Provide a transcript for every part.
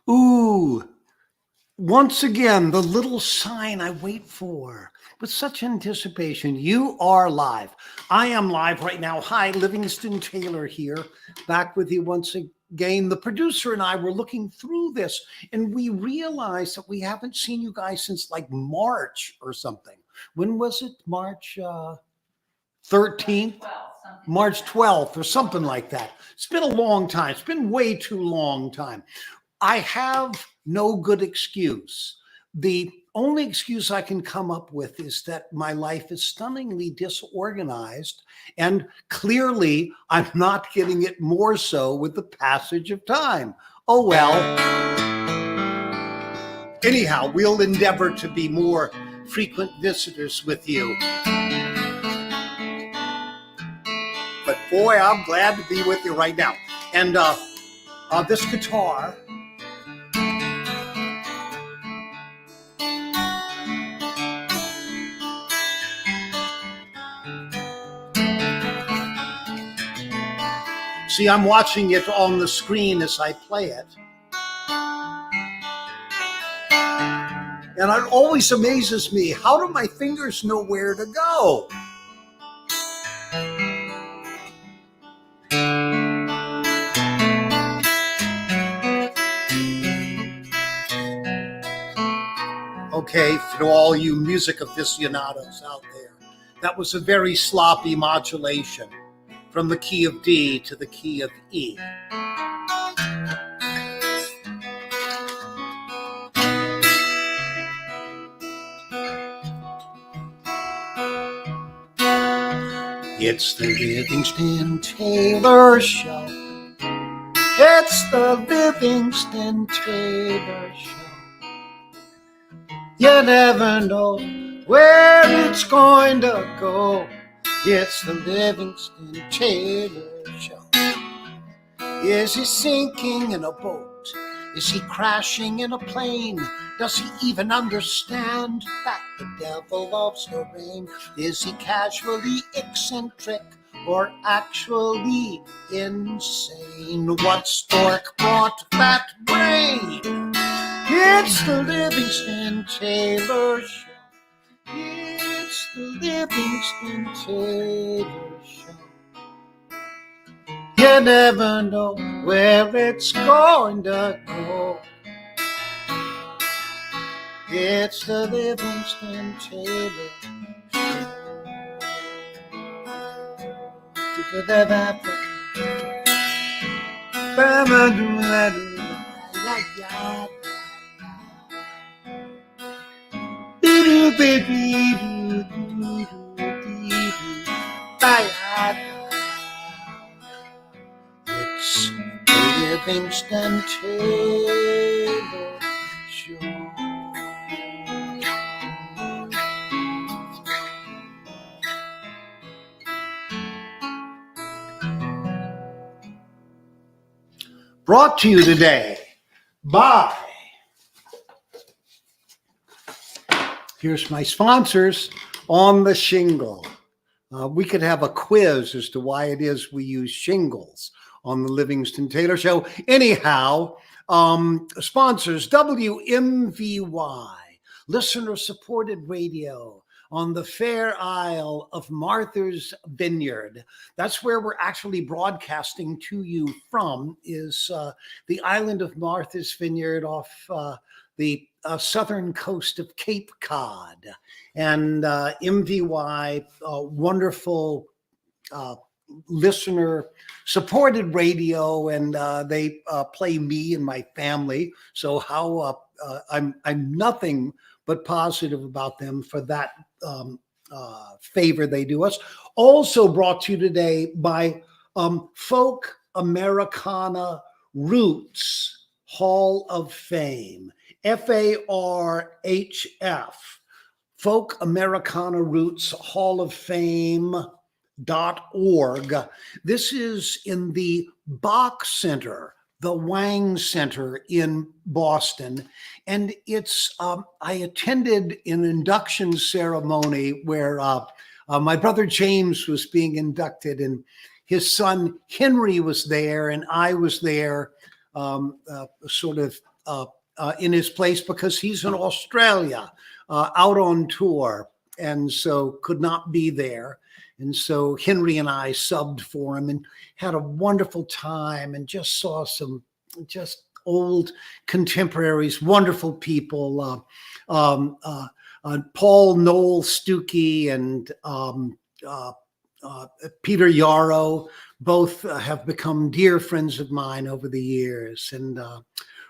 Ooh, once again, the little sign I wait for with such anticipation. You are live. I am live right now. Hi, Livingston Taylor here, back with you once again. The producer and I were looking through this, and we realized that we haven't seen you guys since like March or something. When was it? March 13th? March 12th or something like that. It's been a long time. It's been way too long time. I have no good excuse. The only excuse I can come up with is that my life is stunningly disorganized, and clearly I'm not getting it more so with the passage of time. Oh well. Anyhow, we'll endeavor to be more frequent visitors with you. But boy, I'm glad to be with you right now. And this guitar, see, I'm watching it on the screen as I play it. And it always amazes me, how do my fingers know where to go? Okay, for all you music aficionados out there, that was a very sloppy modulation from the key of D to the key of E. It's the Livingston Taylor Show. It's the Livingston Taylor Show. You never know where it's going to go. It's the Livingston Taylor Show. Is he sinking in a boat? Is he crashing in a plane? Does he even understand that the devil loves the rain? Is he casually eccentric or actually insane? What stork brought that brain? It's the Livingston Taylor Show. It's the Livingston Taylor Show. You never know where it's going to go. It's the Livingston Taylor Show. It's the Livingston Taylor Show. Brought to you today by, here's my sponsors on the shingle. We could have a quiz as to why it is we use shingles on the Livingston Taylor Show. Anyhow, sponsors WMVY, listener-supported radio on the Fair Isle of Martha's Vineyard. That's where we're actually broadcasting to you from, is the island of Martha's Vineyard off the southern coast of Cape Cod. And MVY, wonderful listener supported radio, and they play me and my family. So how I'm nothing but positive about them for that favor they do us. Also brought to you today by Folk Americana Roots Hall of Fame, FARHF, Folk Americana Roots Hall of Fame.org. This is in the Bach Center, the Wang Center in Boston. And it's, I attended an induction ceremony where my brother James was being inducted, and his son Henry was there, and I was there, sort of in his place because he's in Australia, out on tour, and so could not be there. And so Henry and I subbed for him and had a wonderful time and just saw some just old contemporaries, wonderful people. Paul Noel Stuckey and Peter Yarrow, both have become dear friends of mine over the years, and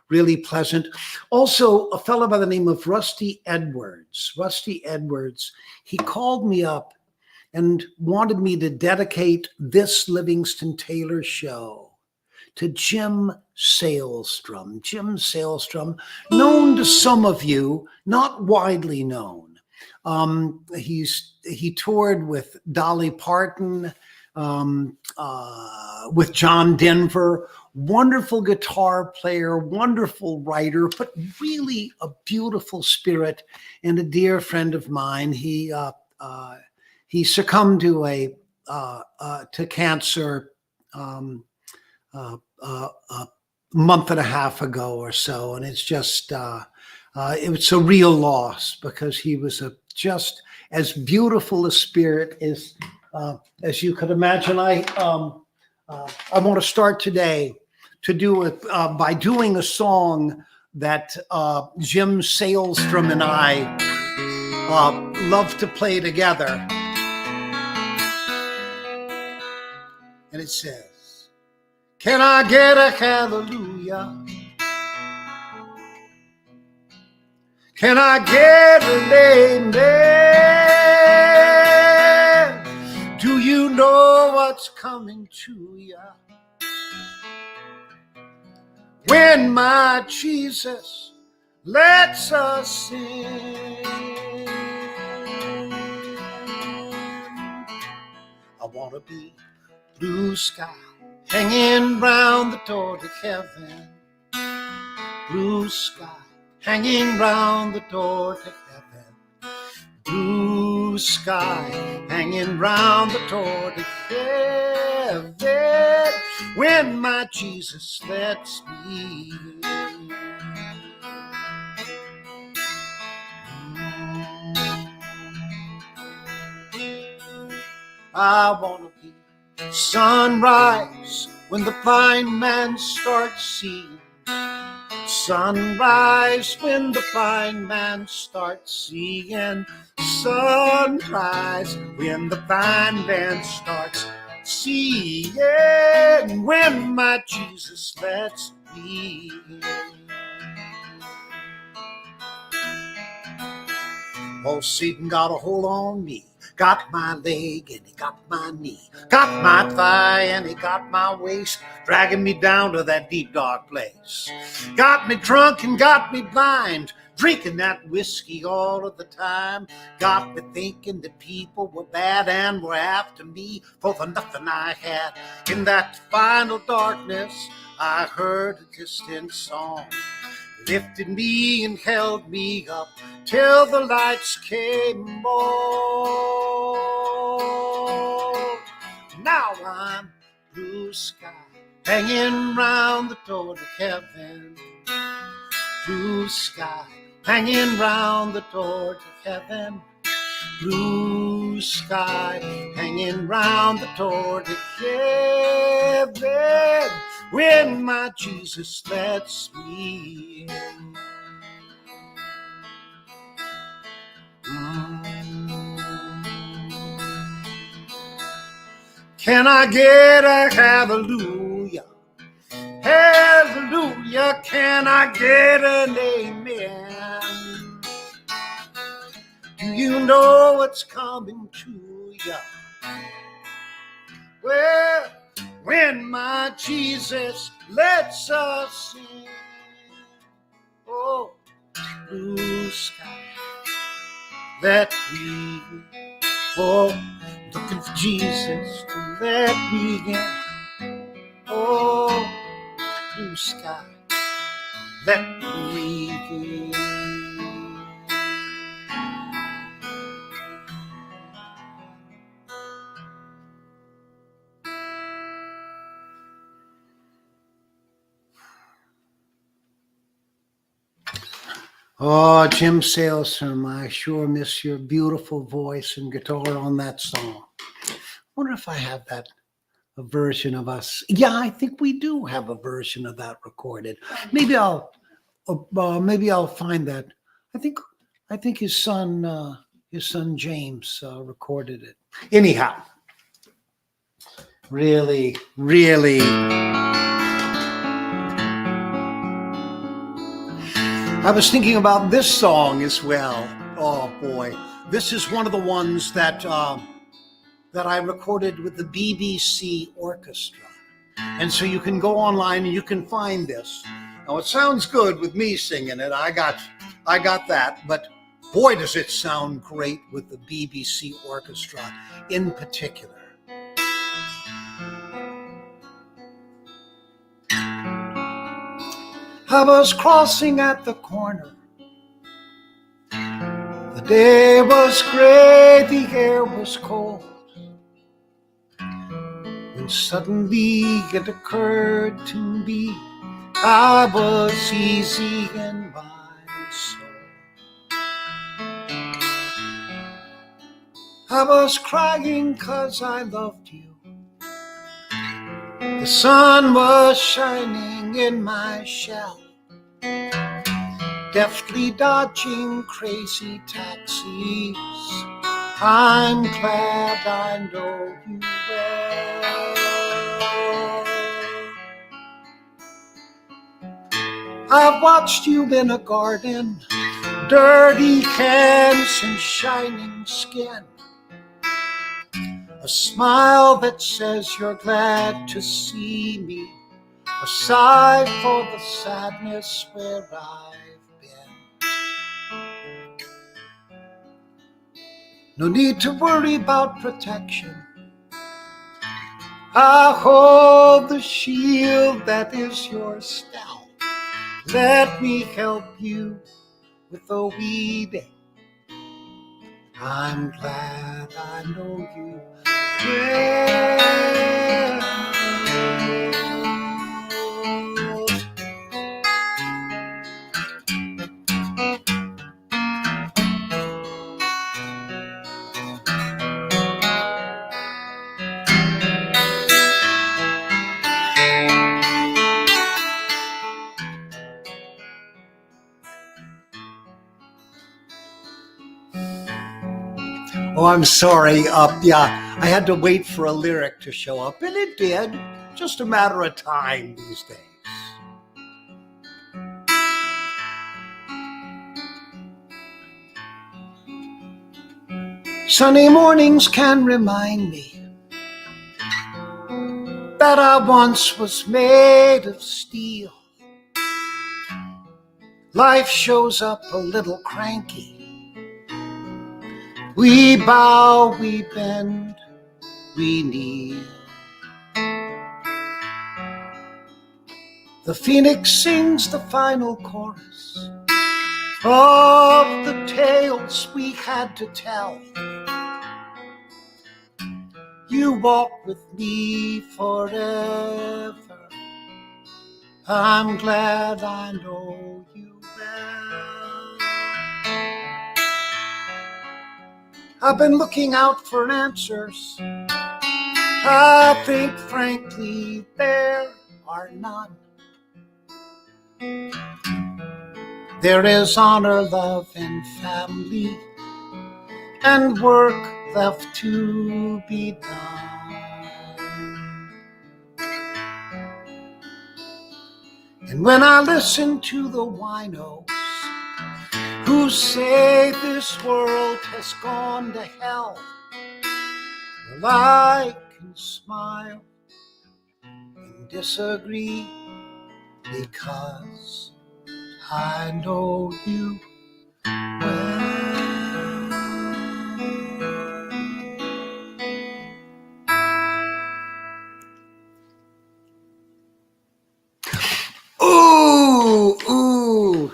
really pleasant. Also, a fellow by the name of Rusty Edwards. Rusty Edwards, he called me up and wanted me to dedicate this Livingston Taylor show to Jim Sailstrom. Jim Sailstrom, known to some of you, not widely known. He toured with Dolly Parton, with John Denver. Wonderful guitar player, wonderful writer, but really a beautiful spirit and a dear friend of mine. He succumbed to cancer a month and a half ago or so, and it's just it was a real loss because he was just as beautiful a spirit as you could imagine. I want to start today to do it by doing a song that Jim Sailstrom and I love to play together, and it says, "Can I get a hallelujah? Can I get an amen? Do you know what's coming to ya when my Jesus lets us sing? I want to be blue sky hanging round the door to heaven. Blue sky hanging round the door to heaven. Blue sky hanging round the door to heaven when my Jesus lets me in. I want to be sunrise when the blind man starts seeing. Sunrise when the blind man starts seeing. Sunrise when the blind man starts seeing. When my Jesus lets me in. Oh, Satan got a hold on me. Got my leg and he got my knee. Got my thigh and he got my waist, dragging me down to that deep dark place. Got me drunk and got me blind, drinking that whiskey all of the time. Got me thinking that people were bad and were after me for the nothing I had. In that final darkness, I heard a distant song. Lifted me and held me up till the lights came on. Now I'm blue sky hanging round the door to heaven. Blue sky hanging round the door to heaven. Blue sky hanging round the door to heaven when my Jesus lets me in. Can I get a hallelujah? Hallelujah, can I get an amen? Do you know what's coming to ya? Well, when my Jesus lets us in. Oh, blue sky, let me in. Oh, looking for Jesus to let me in. Oh, blue sky, let me in. Oh, Jim Salestrom, I sure miss your beautiful voice and guitar on that song. Wonder if I have that a version of us. Yeah, I think we do have a version of that recorded. Maybe I'll find that. I think I think his son James recorded it. Anyhow, really, really. I was thinking about this song as well. Oh boy, this is one of the ones that I recorded with the BBC Orchestra, and so you can go online and you can find this. Now it sounds good with me singing it. I got that, but boy, does it sound great with the BBC Orchestra in particular. I was crossing at the corner. The day was gray, the air was cold, when suddenly it occurred to me I was easy in my soul. I was crying 'cause I loved you. The sun was shining in my shell, deftly dodging crazy taxis. I'm glad I know you well. I've watched you in a garden, dirty hands and shining skin, a smile that says you're glad to see me, a sigh for the sadness where I've been. No need to worry about protection. I hold the shield that is your stout. Let me help you with the weeding. I'm glad I know you well. Oh, I'm sorry. Yeah, I had to wait for a lyric to show up, and it did. Just a matter of time these days. Sunny mornings can remind me that I once was made of steel. Life shows up a little cranky. We bow, we bend, we kneel. The phoenix sings the final chorus of the tales we had to tell. You walk with me forever. I'm glad I know you well. I've been looking out for answers. I think frankly there are none. There is honor, love, and family, and work left to be done. And when I listen to the winos who say this world has gone to hell, well, I can smile and disagree, because I know you well. Ooh,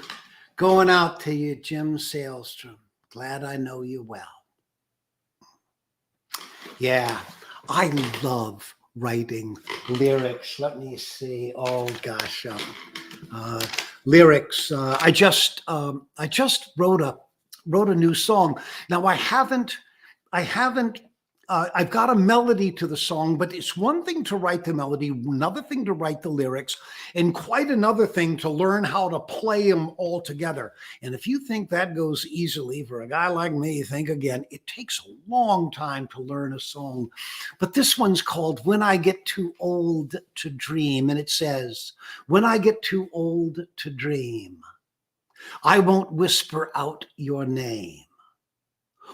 going out to you, Jim Salestrom. Glad I know you well. Yeah, I love writing lyrics. Let me see. Oh gosh, lyrics. I just wrote a new song. Now I haven't. I've got a melody to the song, but it's one thing to write the melody, another thing to write the lyrics, and quite another thing to learn how to play them all together. And if you think that goes easily for a guy like me, think again. It takes a long time to learn a song. But this one's called When I Get Too Old to Dream. And it says, when I get too old to dream, I won't whisper out your name,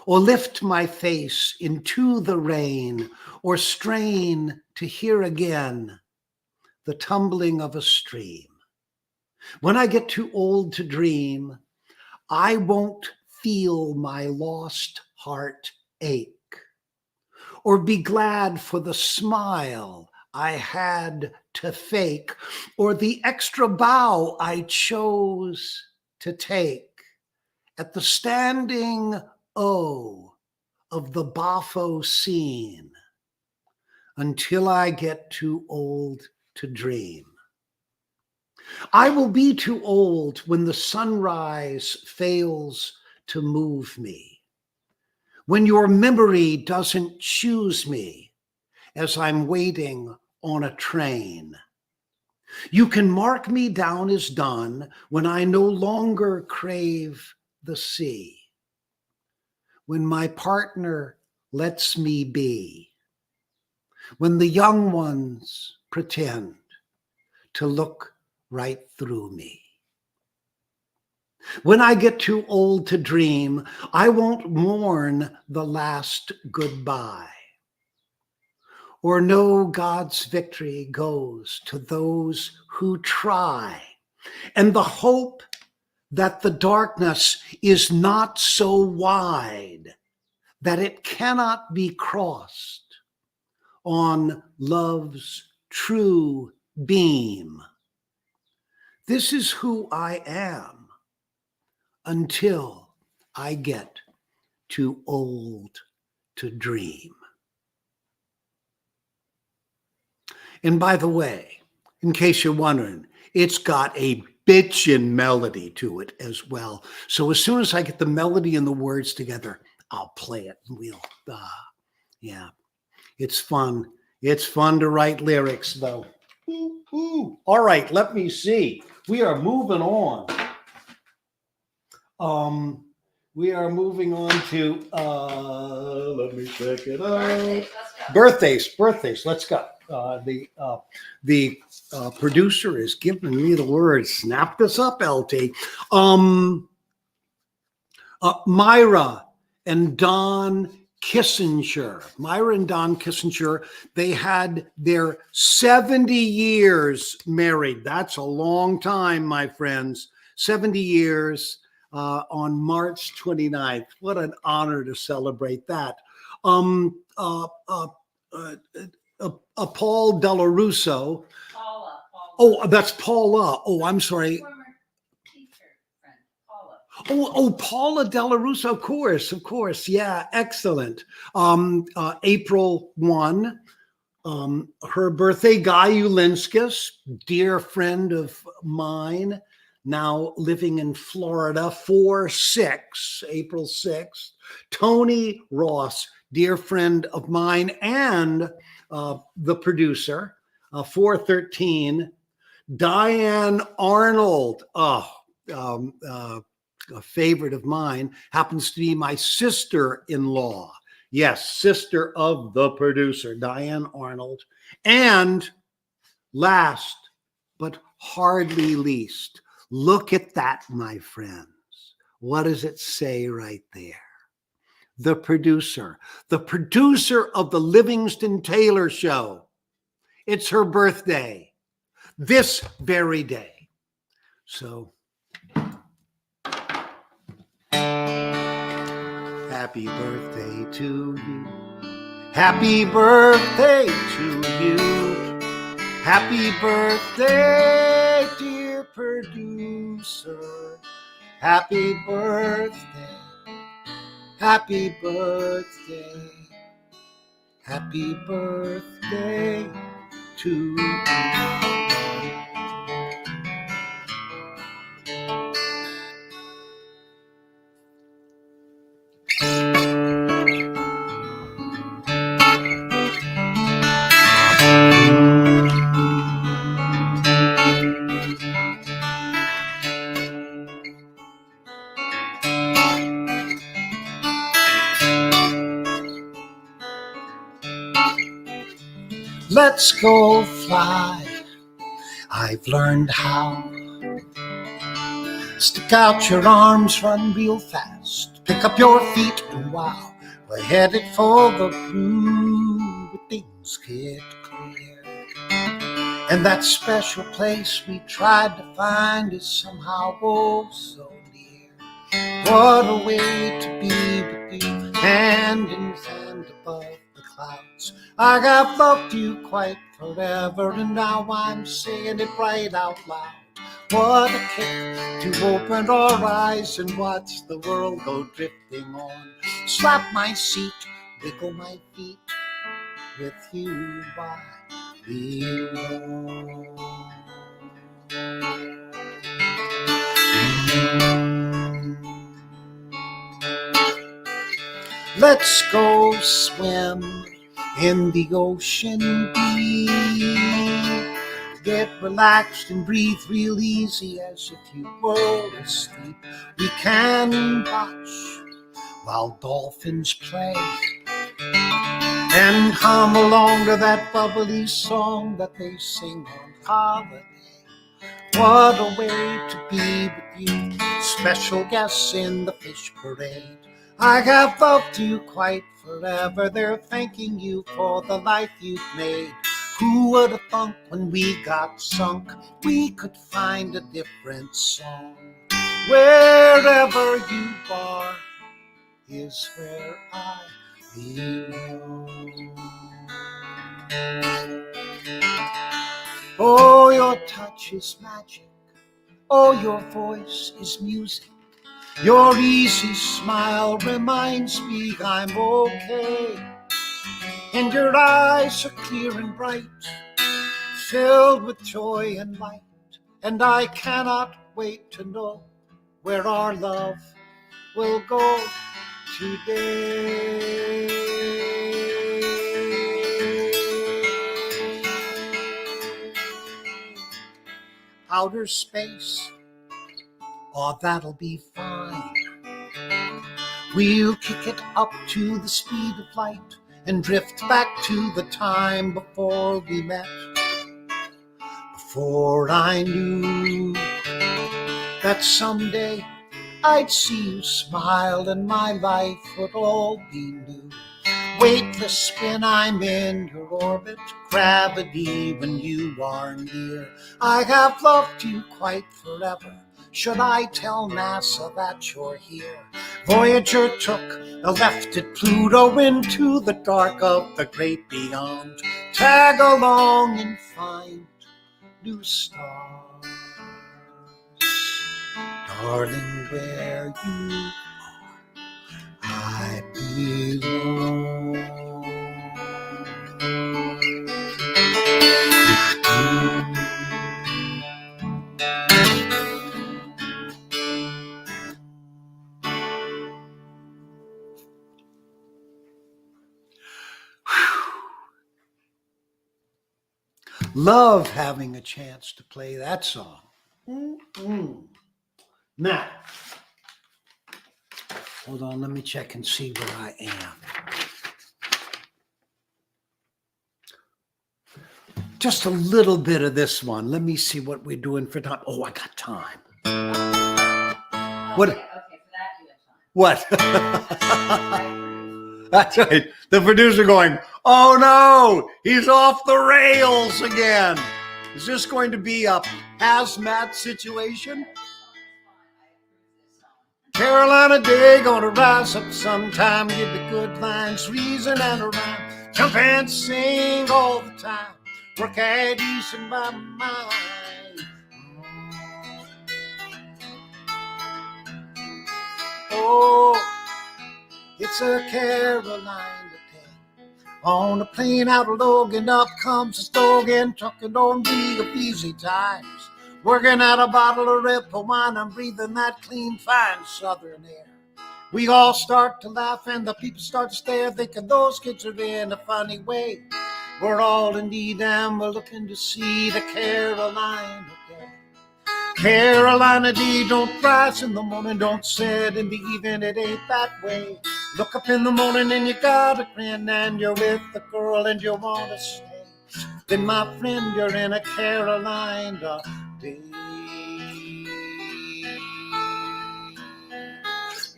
or lift my face into the rain, or strain to hear again the tumbling of a stream. When I get too old to dream, I won't feel my lost heart ache, or be glad for the smile I had to fake, or the extra bow I chose to take at the standing O of the Bafo scene, until I get too old to dream. I will be too old when the sunrise fails to move me, when your memory doesn't choose me as I'm waiting on a train. You can mark me down as done when I no longer crave the sea, when my partner lets me be, when the young ones pretend to look right through me. When I get too old to dream, I won't mourn the last goodbye, or know God's victory goes to those who try, and the hope that the darkness is not so wide that it cannot be crossed on love's true beam. This is who I am until I get too old to dream. And by the way, in case you're wondering, it's got a bitchin' melody to it as well. So as soon as I get the melody and the words together, I'll play it. And yeah, it's fun. It's fun to write lyrics, though. Ooh, ooh. All right, let me see. We are moving on. We are moving on to, let me check it out. Birthdays. Let's go. The producer is giving me the word. Snap this up, LT. Myra and Don Kissinger. Myra and Don Kissinger, they had their 70 years married. That's a long time, my friends. 70 years on March 29th. What an honor to celebrate that. Paul Delarusso. Paula. Oh, that's Paula. Oh, I'm sorry. Oh, Paula Delarusso, of course. Yeah, excellent. April 1, her birthday, Guy Ulinskis, dear friend of mine, now living in Florida, April 6th. Tony Ross, dear friend of mine and the producer, 4/13. Diane Arnold, a favorite of mine, happens to be my sister-in-law. Yes, sister of the producer, Diane Arnold. And last but hardly least, look at that, my friends. What does it say right there? The producer of the Livingston Taylor Show. It's her birthday this very day. So, happy birthday to you. Happy birthday to you. Happy birthday, dear producer. Happy birthday. Happy birthday. Happy birthday to you. Let's go fly. I've learned how. Stick out your arms, run real fast. Pick up your feet and wow, we're headed for the blue. But things get clear. And that special place we tried to find is somehow oh so near. What a way to be with you, hand in hand above the clouds. I have loved you quite forever, and now I'm saying it right out loud. What a kick to open our eyes and watch the world go drifting on. Slap my seat, wiggle my feet, with you I belong. Let's go swim in the ocean deep. Get relaxed and breathe real easy as if you were asleep. We can watch while dolphins play and hum along to that bubbly song that they sing on holiday. What a way to be with you, special guests in the fish parade. I have loved you quite forever, they're thanking you for the life you've made. Who would have thunk when we got sunk, we could find a different song? Wherever you are is where I belong. Oh, your touch is magic. Oh, your voice is music. Your easy smile reminds me I'm okay. And your eyes are clear and bright, filled with joy and light. And I cannot wait to know where our love will go today. Outer space, oh, that'll be fine. We'll kick it up to the speed of light and drift back to the time before we met. Before I knew that someday I'd see you smile and my life would all be new. Weightless spin, I'm in your orbit, gravity when you are near. I have loved you quite forever. Should I tell NASA that you're here? Voyager took a left at Pluto into the dark of the great beyond. Tag along and find new stars. Darling, where you are, I belong. Love having a chance to play that song. Now, hold on, let me check and see where I am. Just a little bit of this one. Let me see what we're doing for time. Oh, I got time. What? Okay, for that you have time. What? That's right. The producer going, oh no, he's off the rails again. Is this going to be a hazmat situation? Carolina Day, gonna rise up sometime, give the good lines, reason and a rhyme. Jump and sing all the time, work at easing my mind. Oh, it's a Carolina day. On a plane out of Logan, up comes a slogan, trucking don't be of easy times. Working out a bottle of red wine, I'm breathing that clean, fine southern air. We all start to laugh and the people start to stare, thinking those kids are in a funny way. We're all in need and we're looking to see the Carolina day. Carolina D, don't rise in the morning, don't set in the evening, it ain't that way. Look up in the morning and you got a grin and you're with the girl and you want to stay. then my friend, you're in a Carolina day.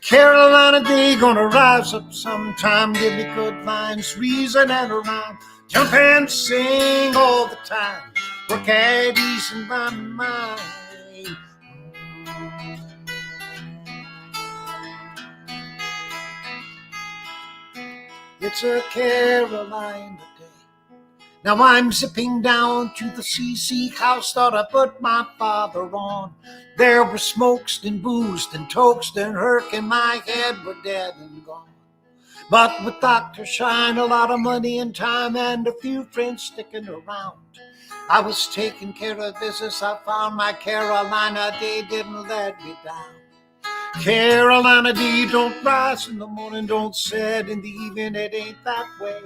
Carolina day, gonna rise up sometime, give me good lines, reason and a rhyme, jump and sing all the time, work at ease in my mind. It's a Carolina day. Now I'm zipping down to the CC house, thought I put my father on. There were smokes and booze and tokes and herk, and my head were dead and gone. But with Dr. Shine, a lot of money and time, and a few friends sticking around, I was taking care of business. I found my Carolina day, didn't let me down. Carolina day, don't rise in the morning, don't set in the evening, it ain't that way.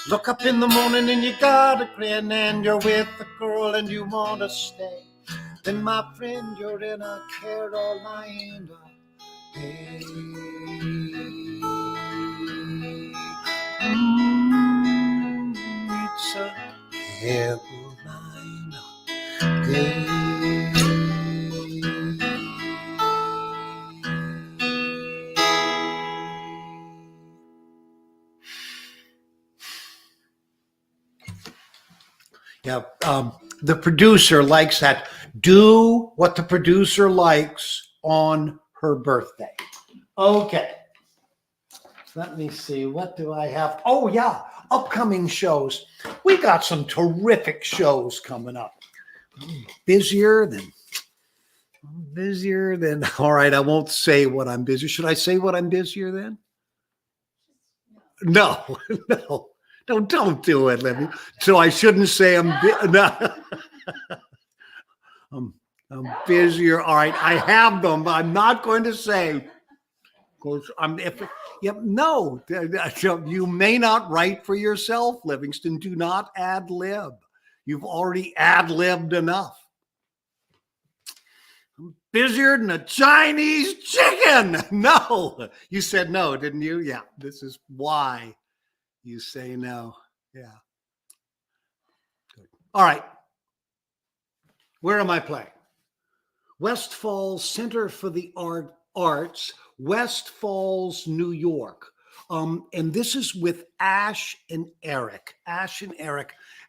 Look up in the morning and you got a grin, and you're with the girl and you want to stay. Then my friend, you're in a Carolina day. It's a Carolina day. Yeah, the producer likes that. Do what the producer likes on her birthday. Okay. Let me see. What do I have? Oh, yeah. Upcoming shows. We got some terrific shows coming up. I'm busier than. All right, I won't say what I'm busy. Should I say what I'm busier than? No, no. Don't do it, Libby. So I shouldn't say I'm no. I'm busier. All right, I have them, but I'm not going to say. Because no, you may not write for yourself, Livingston. Do not ad lib. You've already ad libbed enough. I'm busier than a Chinese chicken. No, you said no, didn't you? Yeah, this is why. You say no. Yeah. Good. All right. Where am I playing? West Falls Center for the Arts, West Falls, New York. And this is with Ash and Eric.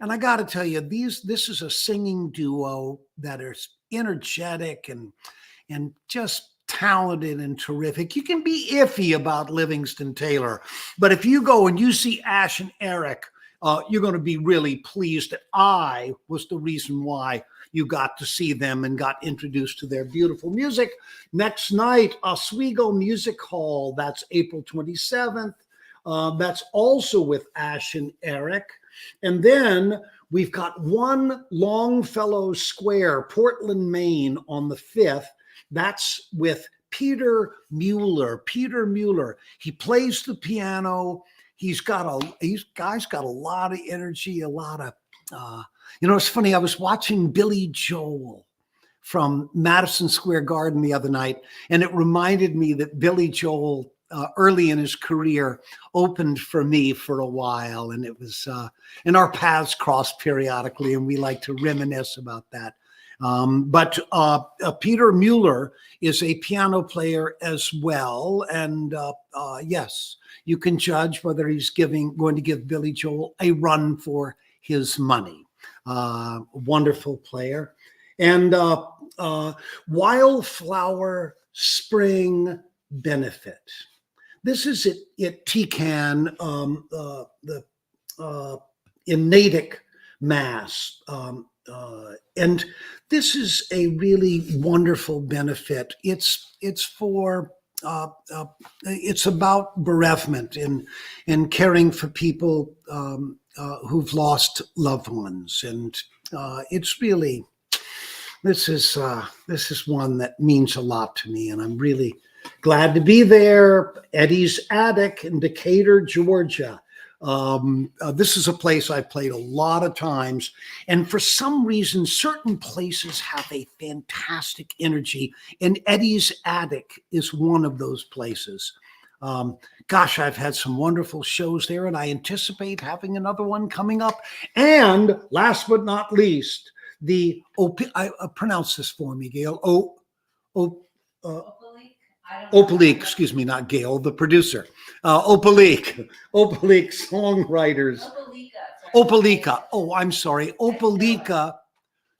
And I got to tell you, this is a singing duo that is energetic and just talented and terrific. You can be iffy about Livingston Taylor, but if you go and you see Ash and Eric, you're going to be really pleased that I was the reason why you got to see them and got introduced to their beautiful music. Next night, Oswego Music Hall, that's April 27th. That's also with Ash and Eric. And then we've got One Longfellow Square, Portland, Maine on the 5th. That's with Peter Mueller. He plays the piano. Guy's got a lot of energy, a lot of, it's funny. I was watching Billy Joel from Madison Square Garden the other night, and it reminded me that Billy Joel, early in his career, opened for me for a while, and it was, and our paths crossed periodically, and we like to reminisce about that. But Peter Mueller is a piano player as well. And yes, you can judge whether he's going to give Billy Joel a run for his money. Wonderful player. And Wildflower Spring Benefit. This is at TCAN, in Natick, Mass. And this is a really wonderful benefit. It's about bereavement and caring for people who've lost loved ones, and it's really this is one that means a lot to me, and I'm really glad to be there. Eddie's Attic in Decatur, Georgia. This is a place I played a lot of times, and for some reason, certain places have a fantastic energy, and Eddie's Attic is one of those places. Gosh, I've had some wonderful shows there, and I anticipate having another one coming up. And last but not least, pronounce this for me, Gail. Opalik? I don't know. Opalik, excuse me, not Gail, the producer. Opalik Songwriters. Opalika. Oh, I'm sorry. Opalika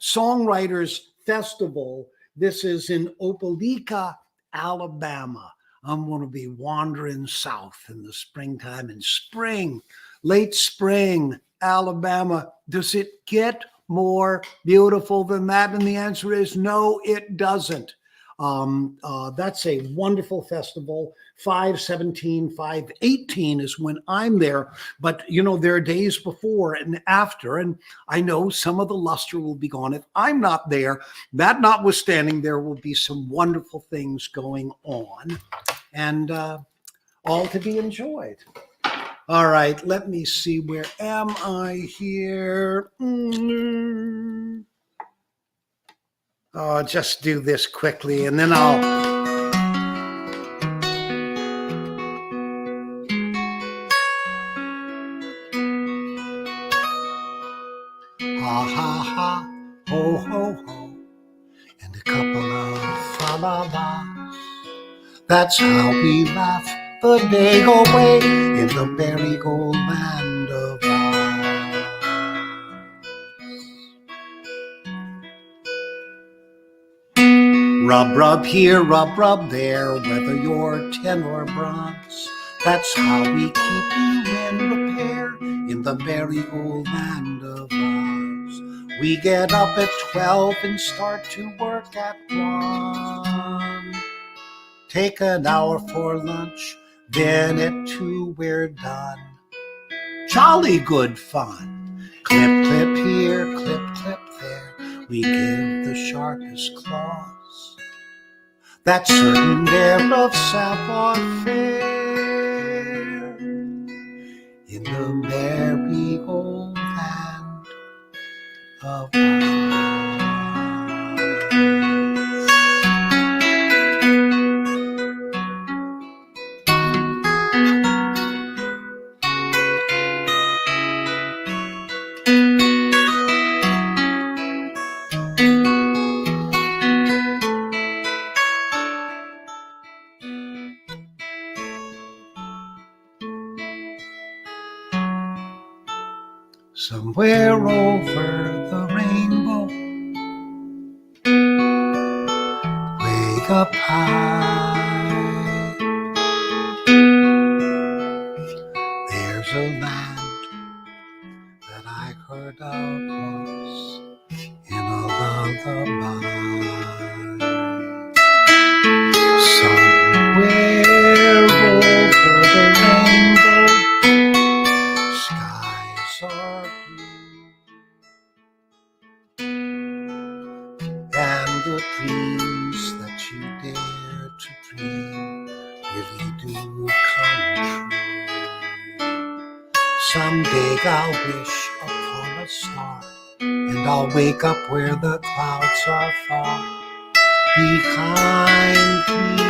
Songwriters Festival. This is in Opelika, Alabama. I'm going to be wandering south in the springtime. In spring, late spring, Alabama. Does it get more beautiful than that? And the answer is no, it doesn't. That's a wonderful festival. 5/17, 5/18 is when I'm there. But, there are days before and after, and I know some of the luster will be gone if I'm not there. That notwithstanding, there will be some wonderful things going on, and all to be enjoyed. All right, let me see. Where am I here? Just do this quickly, and then I'll... Ha, ha, ha, ho, ho, ho, and a couple of fa-la-las. That's how we laugh the day away in the merry-go land of Oz. Rub, rub here, rub there, whether you're tin or bronze. That's how we keep you in repair in the merry-go land of Oz. We get up at 12 and start to work at 1. Take an hour for lunch, then at 2 we're done. Jolly good fun. Clip, clip here, clip, clip there. We give the sharpest claws that certain air of savoir-faire in the merry-go land of Oz. Somewhere over the rainbow, way up high, there's a land that I heard of once in a lullaby. Somewhere over the rainbow, skies are blue, and the dreams that you dare to dream really do come true. Someday I'll wish upon a star, and I'll wake up where the clouds are far behind me,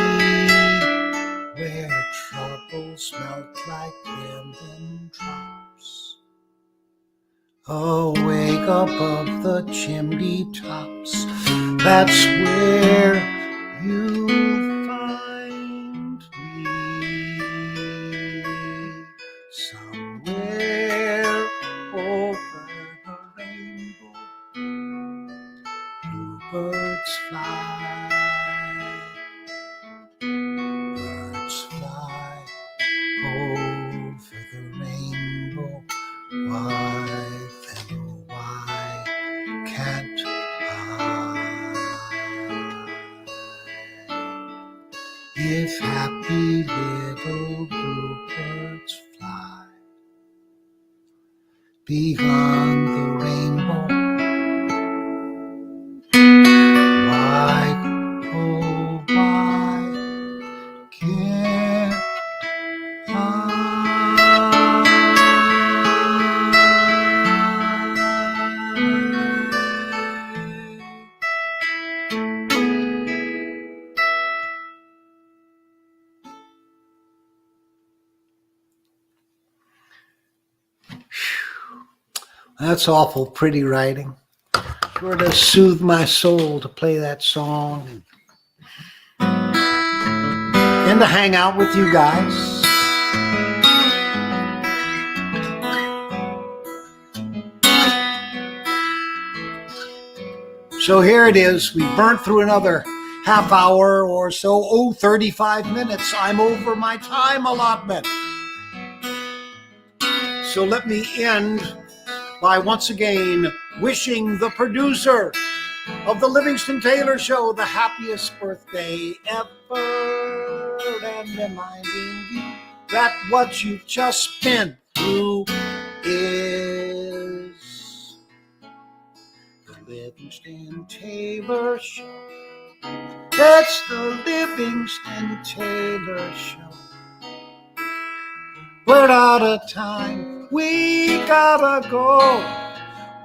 where troubles melt like lemon drops. Awake above the chimney tops, that's where you'll find me. Somewhere over the rainbow, bluebirds fly. Birds fly over the rainbow. Why, then, oh, why can't I? If happy little bluebirds fly beyond the rainbow, why, oh, why can't I? That's awful pretty writing. Sure does soothe my soul to play that song and to hang out with you guys. So here it is. We burnt through another half hour or so. 35 minutes. I'm over my time allotment. So let me end by once again wishing the producer of the Livingston Taylor Show the happiest birthday ever, and reminding you that what you've just been through is the Livingston Taylor Show. It's the Livingston Taylor Show. We're out of time. We gotta go.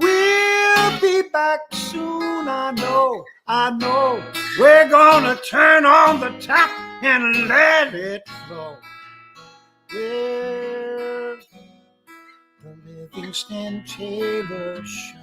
We'll be back soon, I know. We're gonna turn on the tap and let it flow. We're the Livingston Taylor Show.